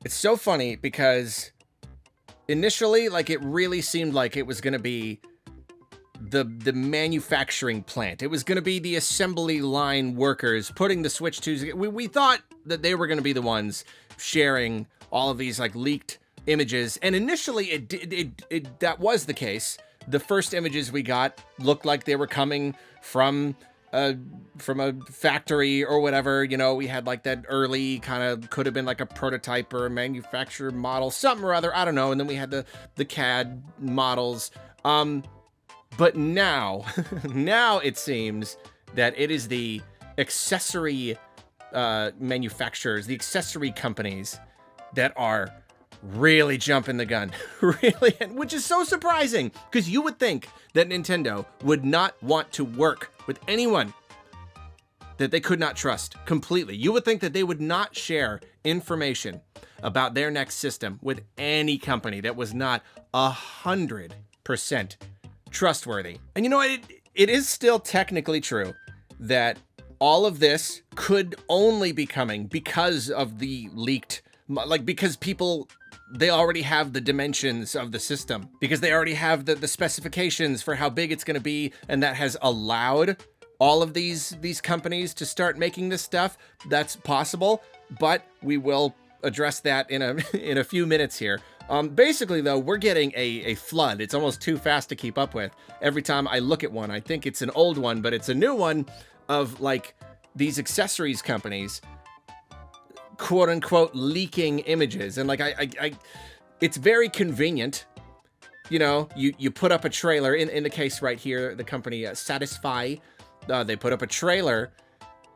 It's so funny because initially, like, it really seemed like it was going to be the manufacturing plant. It was going to be the assembly line workers putting the Switch 2s. We thought that they were going to be the ones sharing all of these like leaked images, and initially it that was the case. The first images we got looked like they were coming from a factory or whatever. You know, we had like that early kind of, could have been like a prototype or a manufacturer model, something or other, I don't know. And then we had the CAD models. But now, now it seems that it is the accessory manufacturers, the accessory companies that are really jumping the gun, really, which is so surprising because you would think that Nintendo would not want to work with anyone that they could not trust completely. You would think that they would not share information about their next system with any company that was not 100% trustworthy. And you know, it is still technically true that all of this could only be coming because of the leaked, like, because people, they already have the dimensions of the system, because they already have the specifications for how big it's going to be, and that has allowed all of these companies to start making this stuff. That's possible, but we will address that in a few minutes here. Basically, though, we're getting a flood. It's almost too fast to keep up with. Every time I look at one, I think it's an old one, but it's a new one of like these accessories companies, quote unquote, leaking images. And like, I it's very convenient. You know, you put up a trailer in the case right here, the company Satisfy, they put up a trailer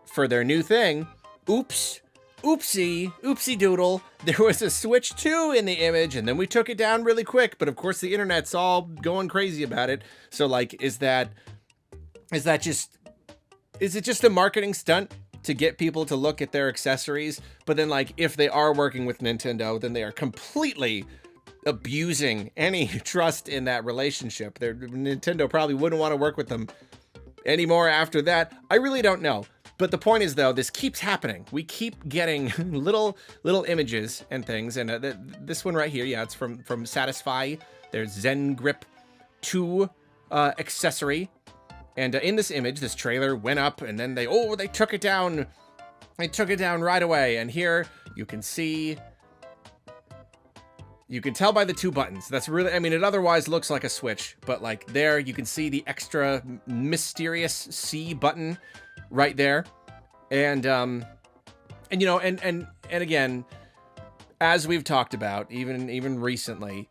for their new thing. Oopsie doodle. There was a Switch 2 in the image, and then we took it down really quick. But of course, the internet's all going crazy about it. So like, is it just a marketing stunt to get people to look at their accessories? But then like, if they are working with Nintendo, then they are completely abusing any trust in that relationship. Nintendo probably wouldn't want to work with them anymore after that. I really don't know. But the point is, though, this keeps happening. We keep getting little images and things. And this one right here, yeah, it's from Satisfy. There's Zen Grip 2 accessory. And in this image, this trailer went up, and then they took it down. They took it down right away. And here you can see, you can tell by the two buttons. That's really, I mean, it otherwise looks like a Switch, but like there you can see the extra mysterious C button right there. And you know, and again, as we've talked about, even recently,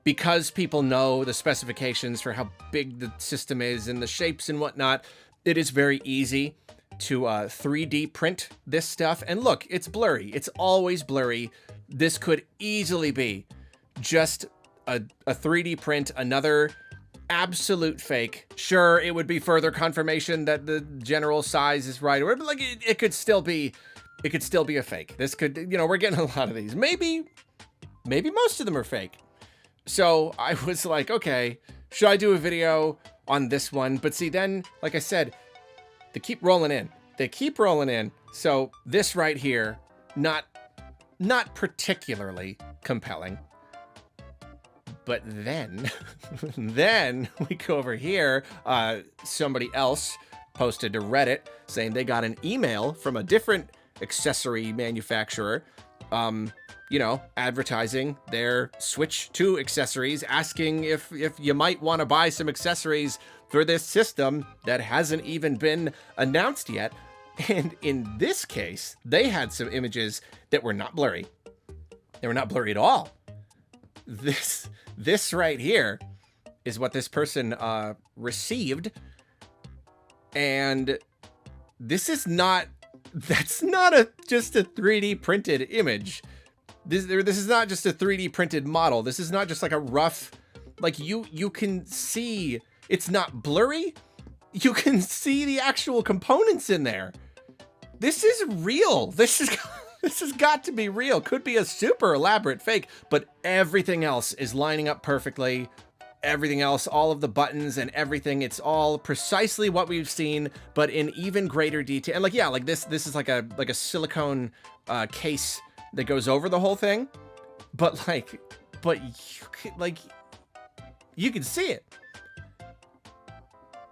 because people know the specifications for how big the system is and the shapes and whatnot, it is very easy to 3D print this stuff. And look, it's blurry. It's always blurry. This could easily be just a 3D print, another absolute fake. Sure, it would be further confirmation that the general size is right, or like it could still be a fake. This could, you know, we're getting a lot of these. Maybe most of them are fake. So I was like, okay, should I do a video on this one? But see, then, like I said, they keep rolling in. So this right here, not particularly compelling. But then, then we go over here. Somebody else posted to Reddit saying they got an email from a different accessory manufacturer, you know, advertising their Switch 2 accessories, asking if you might want to buy some accessories for this system that hasn't even been announced yet. And in this case, they had some images that were not blurry. They were not blurry at all. This right here is what this person received. And this is not, that's not just a 3D printed image. This is not just a 3D printed model. This is not just like a rough, like you can see it's not blurry. You can see the actual components in there. This is real. This has got to be real. Could be a super elaborate fake, but everything else is lining up perfectly. Everything else, all of the buttons and everything, it's all precisely what we've seen, but in even greater detail. And like, yeah, like this is like a silicone case that goes over the whole thing, but you can see it.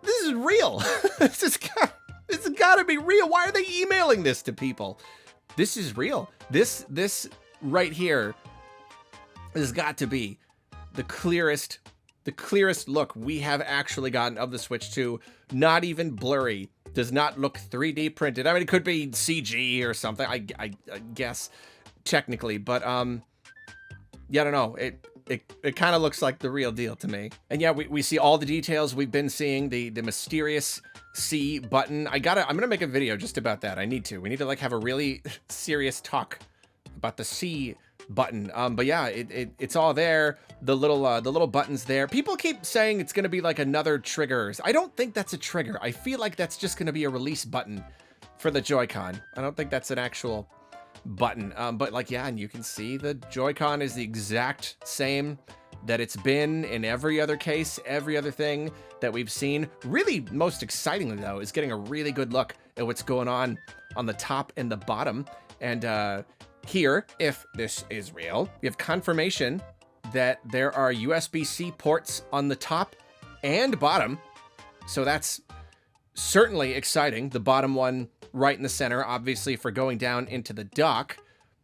This is real. This has got to be real. Why are they emailing this to people? This is real. This right here has got to be the clearest look we have actually gotten of the Switch 2. Not even blurry. Does not look 3D printed. I mean, it could be CG or something, I guess, technically, but yeah, I don't know. It kind of looks like the real deal to me. And yeah, we see all the details we've been seeing, the mysterious C button. I'm gonna make a video just about that. We need to like have a really serious talk about the C button. But yeah, it's all there. The little buttons there. People keep saying it's gonna be like another trigger. I don't think that's a trigger. I feel like that's just gonna be a release button for the Joy-Con. I don't think that's an actual button. But like, yeah, and you can see the Joy-Con is the exact same that it's been in every other case, every other thing that we've seen. Really, most excitingly though, is getting a really good look at what's going on the top and the bottom. And here, if this is real, we have confirmation that there are USB-C ports on the top and bottom. So that's certainly exciting. The bottom one right in the center, obviously for going down into the dock.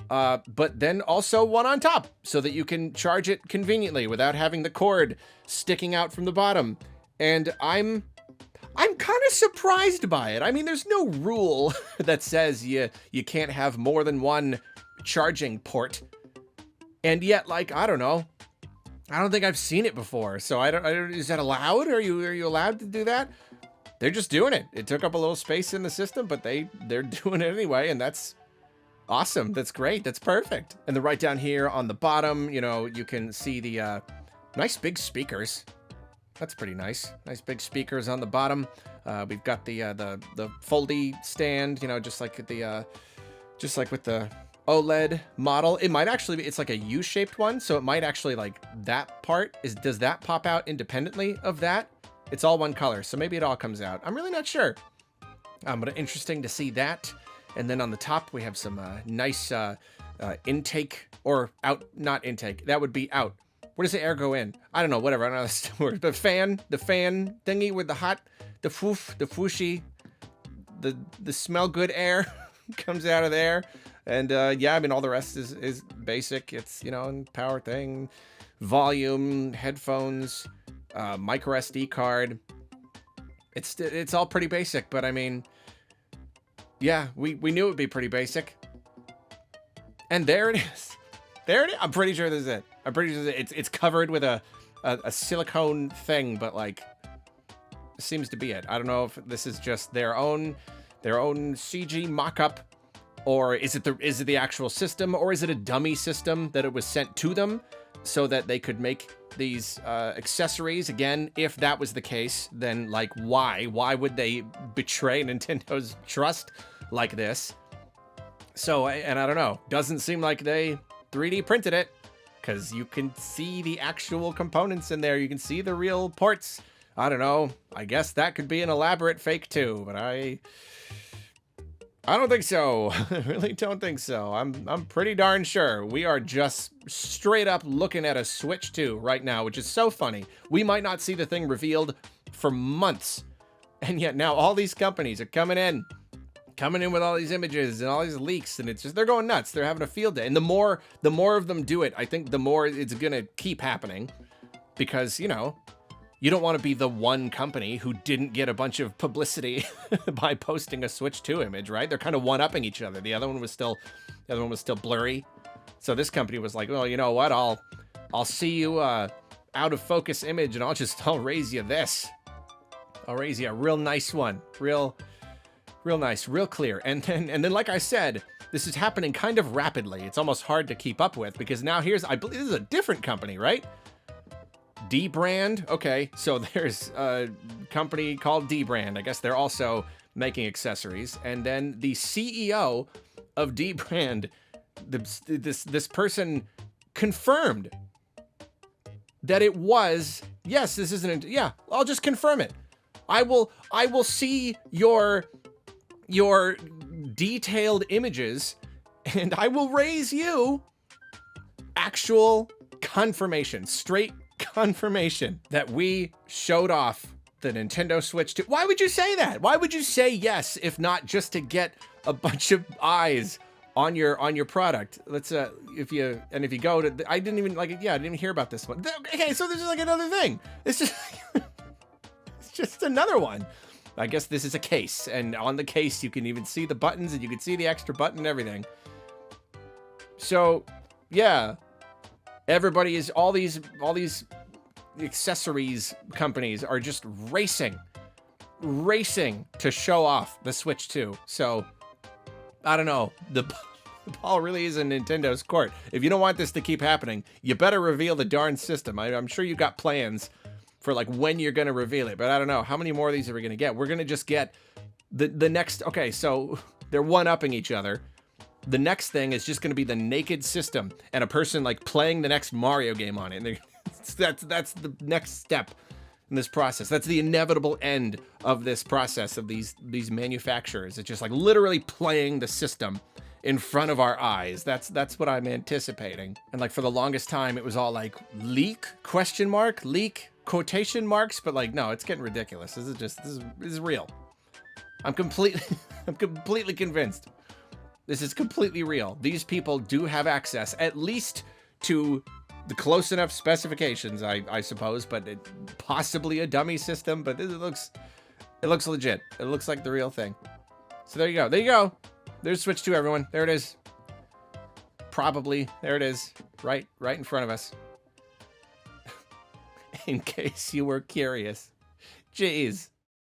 But then also one on top so that you can charge it conveniently without having the cord sticking out from the bottom. And I'm kind of surprised by it. I mean, there's no rule that says you can't have more than one charging port. And yet, like, I don't know. I don't think I've seen it before. So I don't is that allowed? Are you allowed to do that? They're just doing it. It took up a little space in the system, but they're doing it anyway, and that's awesome. That's great. That's perfect. And then right down here on the bottom, you know, you can see the nice big speakers. That's pretty nice. Nice big speakers on the bottom. We've got the foldy stand, you know, just like with the OLED model. It might actually be, it's like a U-shaped one, so it might actually, like, that part does that pop out independently of that? It's all one color, so maybe it all comes out. I'm really not sure. But interesting to see that. And then on the top, we have some nice intake, or out, not intake. That would be out. Where does the air go in? I don't know, whatever. I don't know the word. The fan thingy with the fooshy, the smell good air comes out of there. And yeah, I mean, all the rest is basic. It's, you know, power thing, volume, headphones, micro SD card. It's all pretty basic, but I mean, yeah, we knew it would be pretty basic. And there it is. There it is. I'm pretty sure this is it. I'm pretty sure it's covered with a silicone thing, but like, seems to be it. I don't know if this is just their own CG mock-up, or is it the actual system, or is it a dummy system that it was sent to them so that they could make these accessories? Again, if that was the case, then like, why would they betray Nintendo's trust like this? So, and I don't know, doesn't seem like they 3D printed it, because you can see the actual components in there. You can see the real ports. I don't know. I guess that could be an elaborate fake too, but I don't think so. I really don't think so. I'm pretty darn sure we are just straight up looking at a Switch 2 right now, which is so funny. We might not see the thing revealed for months, and yet now all these companies are coming in with all these images and all these leaks, and it's just, they're going nuts. They're having a field day. And the more of them do it, I think the more it's gonna keep happening, because, you know, you don't want to be the one company who didn't get a bunch of publicity by posting a Switch 2 image, right? They're kind of one-upping each other. The other one was still blurry. So this company was like, well, you know what? I'll see you out of focus image, and I'll raise you this. I'll raise you a real nice one. Real nice, real clear. And then like I said, this is happening kind of rapidly. It's almost hard to keep up with, because now I believe this is a different company, right? Dbrand. Okay, so there's a company called Dbrand. I guess they're also making accessories. And then the CEO of Dbrand, this person confirmed that it was, yes, this isn't, yeah, I'll just confirm it. I will see your detailed images and I will raise you actual confirmation, straight confirmation that we showed off the Nintendo Switch 2. Why would you say that? Why would you say yes if not just to get a bunch of eyes on your product? Let's if you go to I didn't even hear about this one. Okay, so this is like another thing. It's just it's just another one. I guess this is a case, and on the case you can even see the buttons and you can see the extra button and everything. So, yeah, everybody is all these accessories companies are just racing to show off the Switch 2. So, I don't know. The ball really is in Nintendo's court. If you don't want this to keep happening, you better reveal the darn system. I'm sure you got plans for like when you're going to reveal it, but I don't know. How many more of these are we going to get? We're going to just get the next. Okay, so they're one-upping each other. The next thing is just going to be the naked system and a person like playing the next Mario game on it. And that's the next step in this process. That's the inevitable end of this process of these manufacturers. It's just like literally playing the system in front of our eyes. That's what I'm anticipating. And like for the longest time, it was all like leak ? Leak ? Quotation marks, but like no, it's getting ridiculous. This is real. I'm completely convinced. This is completely real. These people do have access, at least to the close enough specifications, I suppose, but possibly a dummy system. But it looks legit. It looks like the real thing. So there you go. There you go. There's Switch 2, everyone. There it is. Probably there it is, right in front of us. In case you were curious. Jeez.